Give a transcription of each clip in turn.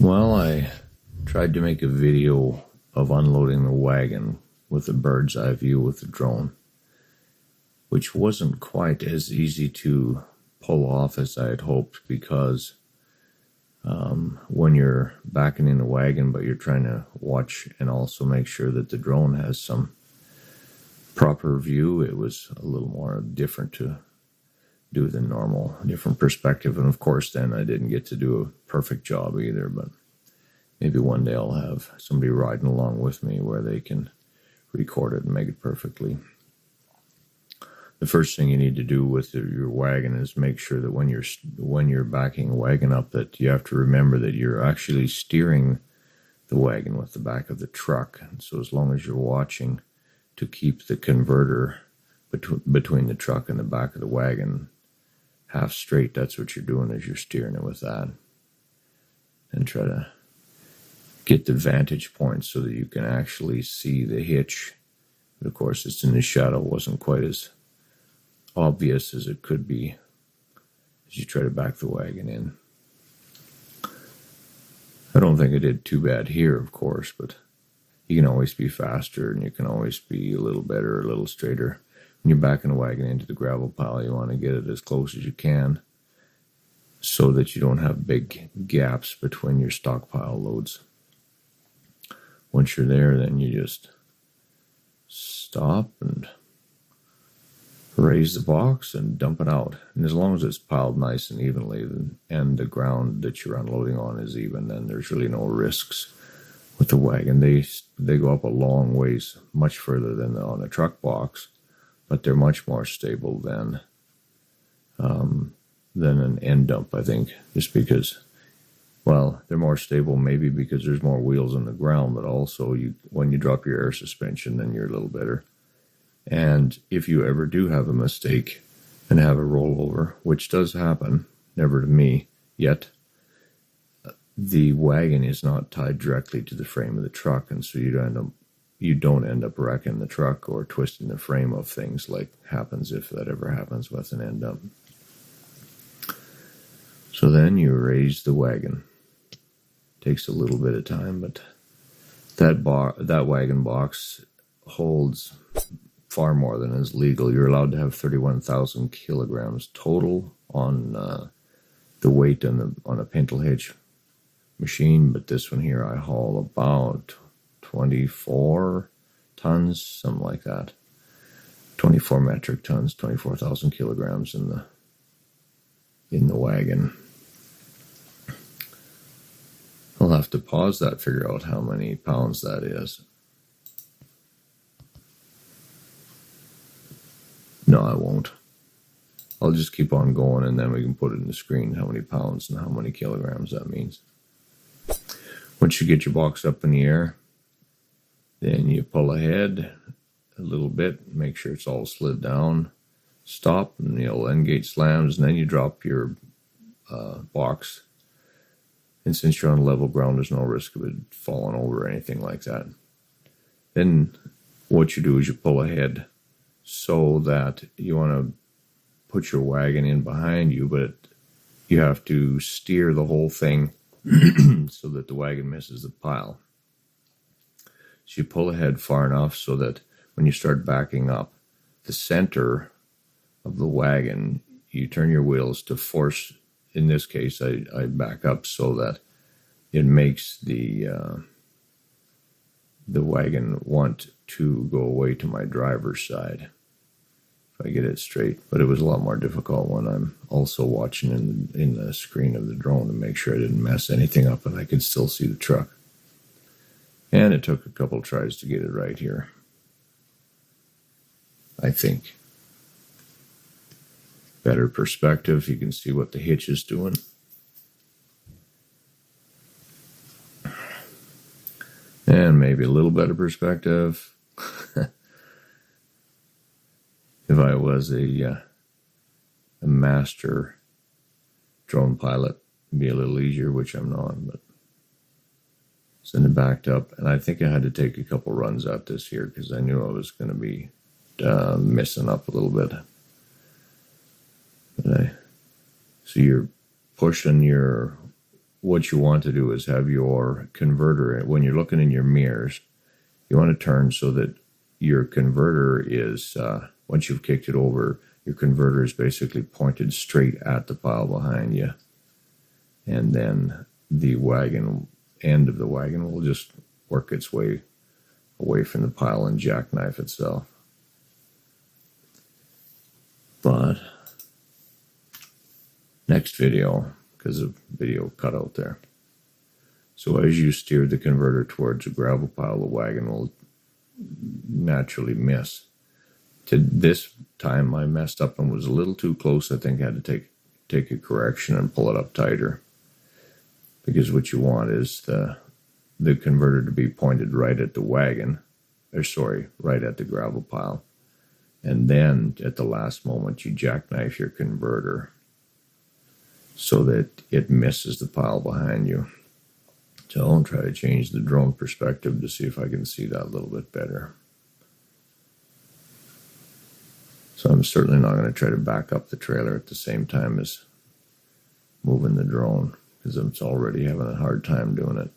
Well, I tried to make a video of unloading the wagon with a bird's eye view with the drone, which wasn't quite as easy to pull off as I had hoped, because when you're backing in the wagon but you're trying to watch and also make sure that the drone has some proper view, it was a little more different to do than normal, different perspective. And of course then I didn't get to do a perfect job either, but maybe one day I'll have somebody riding along with me where they can record it and make it perfectly. The first thing you need to do with your wagon is make sure that when you're backing a wagon up, that you have to remember that you're actually steering the wagon with the back of the truck. And so as long as you're watching to keep the converter between the truck and the back of the wagon half straight, that's what you're doing, is you're steering it with that. And try to get the vantage point so that you can actually see the hitch. But of course, it's in the shadow, wasn't quite as obvious as it could be as you try to back the wagon in. I don't think I did too bad here, of course, but you can always be faster and you can always be a little better, a little straighter. When you're backing a wagon into the gravel pile, you want to get it as close as you can so that you don't have big gaps between your stockpile loads. Once you're there, then you just stop and raise the box and dump it out. And as long as it's piled nice and evenly and the ground that you're unloading on is even, then there's really no risks with the wagon. They go up a long ways, much further than on a truck box, but they're much more stable than an end dump, I think, just because, well, they're more stable maybe because there's more wheels on the ground, but also when you drop your air suspension, then you're a little better. And if you ever do have a mistake and have a rollover, which does happen, never to me yet, the wagon is not tied directly to the frame of the truck, and so you don't end up wrecking the truck or twisting the frame of things like happens if that ever happens with an end dump. So then you raise the wagon. Takes a little bit of time, but that wagon box holds far more than is legal. You're allowed to have 31,000 kilograms total on the weight on a pintle hitch machine, but this one here I haul about 24 tons, something like that. 24 metric tons, 24,000 kilograms in the wagon. I'll have to pause that, figure out how many pounds that is. No, I won't. I'll just keep on going and then we can put it in the screen how many pounds and how many kilograms that means. Once you get your box up in the air, then you pull ahead a little bit, make sure it's all slid down, stop, and the old end gate slams, and then you drop your box. And since you're on level ground, there's no risk of it falling over or anything like that. Then what you do is you pull ahead so that you want to put your wagon in behind you, but you have to steer the whole thing so that the wagon misses the pile. So you pull ahead far enough so that when you start backing up, the center of the wagon, you turn your wheels to force. In this case, I back up so that it makes the wagon want to go away to my driver's side, if I get it straight. But it was a lot more difficult when I'm also watching in the screen of the drone to make sure I didn't mess anything up and I could still see the truck. And it took a couple tries to get it right here, I think. Better perspective, you can see what the hitch is doing. And maybe a little better perspective. If I was a master drone pilot, it'd be a little easier, which I'm not, but then it backed up, and I think I had to take a couple runs at this here because I knew I was going to be messing up a little bit. But so you're pushing your what you want to do is have your converter, when you're looking in your mirrors, you want to turn so that your converter is, once you've kicked it over, your converter is basically pointed straight at the pile behind you. And then the end of the wagon will just work its way away from the pile and jackknife itself. But next video, because of video cut out there. So as you steer the converter towards a gravel pile, the wagon will naturally miss. To this time I messed up and was a little too close. I think I had to take a correction and pull it up tighter. Because what you want is the converter to be pointed right at the wagon, right at the gravel pile. And then at the last moment you jackknife your converter so that it misses the pile behind you. So I'll try to change the drone perspective to see if I can see that a little bit better. So I'm certainly not going to try to back up the trailer at the same time as moving the drone, because I'm already having a hard time doing it.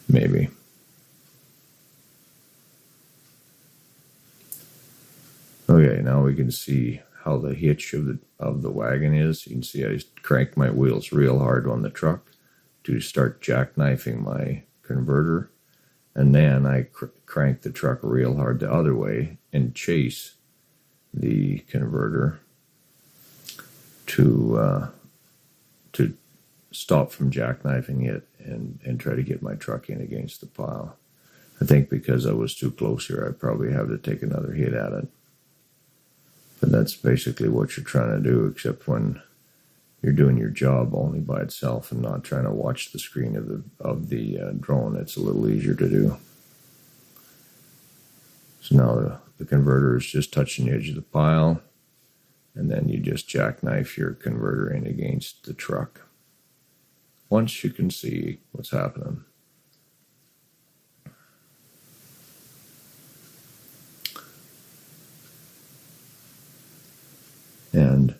Maybe. Okay, now we can see how the hitch of the wagon is. You can see I cranked my wheels real hard on the truck to start jackknifing my converter. And then I crank the truck real hard the other way and chase the converter to stop from jackknifing it and try to get my truck in against the pile. I think because I was too close here, I probably have to take another hit at it. But that's basically what you're trying to do, except when you're doing your job only by itself and not trying to watch the screen of the drone. It's a little easier to do. So now the converter is just touching the edge of the pile, and then you just jackknife your converter in against the truck. Once you can see what's happening. And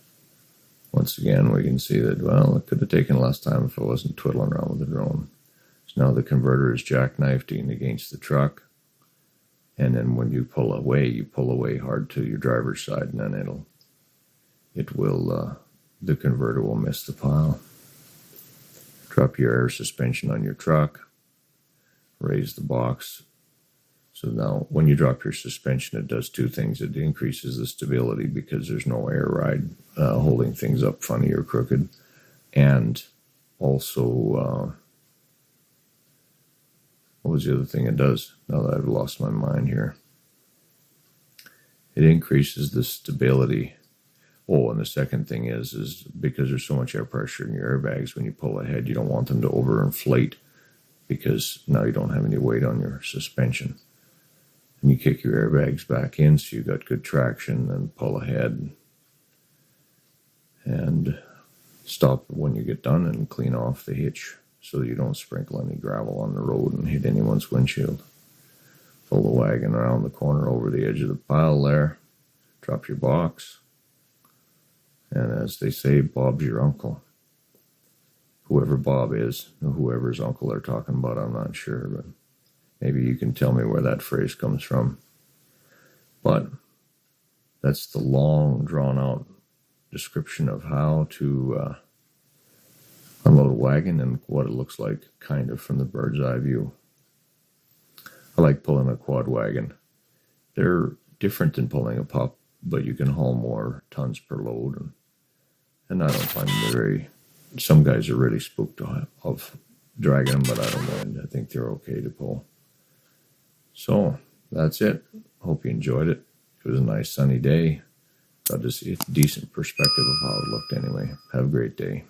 once again, we can see that, well, it could have taken less time if I wasn't twiddling around with the drone. So now the converter is jackknifed in against the truck. And then when you pull away hard to your driver's side, and then the converter will miss the pile. Drop your air suspension on your truck. Raise the box. So now when you drop your suspension, it does two things. It increases the stability because there's no air ride holding things up funny or crooked. And also, what was the other thing it does? Now that I've lost my mind here. It increases the stability. Oh, and the second thing is because there's so much air pressure in your airbags, when you pull ahead, you don't want them to overinflate because now you don't have any weight on your suspension. And you kick your airbags back in so you got good traction, and pull ahead and stop when you get done and clean off the hitch so that you don't sprinkle any gravel on the road and hit anyone's windshield. Pull the wagon around the corner over the edge of the pile there, drop your box, and as they say, Bob's your uncle. Whoever Bob is, or whoever's uncle they're talking about, I'm not sure, but maybe you can tell me where that phrase comes from. But that's the long, drawn-out description of how to unload a wagon and what it looks like, kind of from the bird's eye view. I like pulling a quad wagon. They're different than pulling a pup, but you can haul more tons per load. And I don't find them very... Some guys are really spooked of dragging them, but I don't mind. I think they're okay to pull. So, that's it. Hope you enjoyed it. It was a nice sunny day. Got to see a decent perspective of how it looked anyway. Have a great day.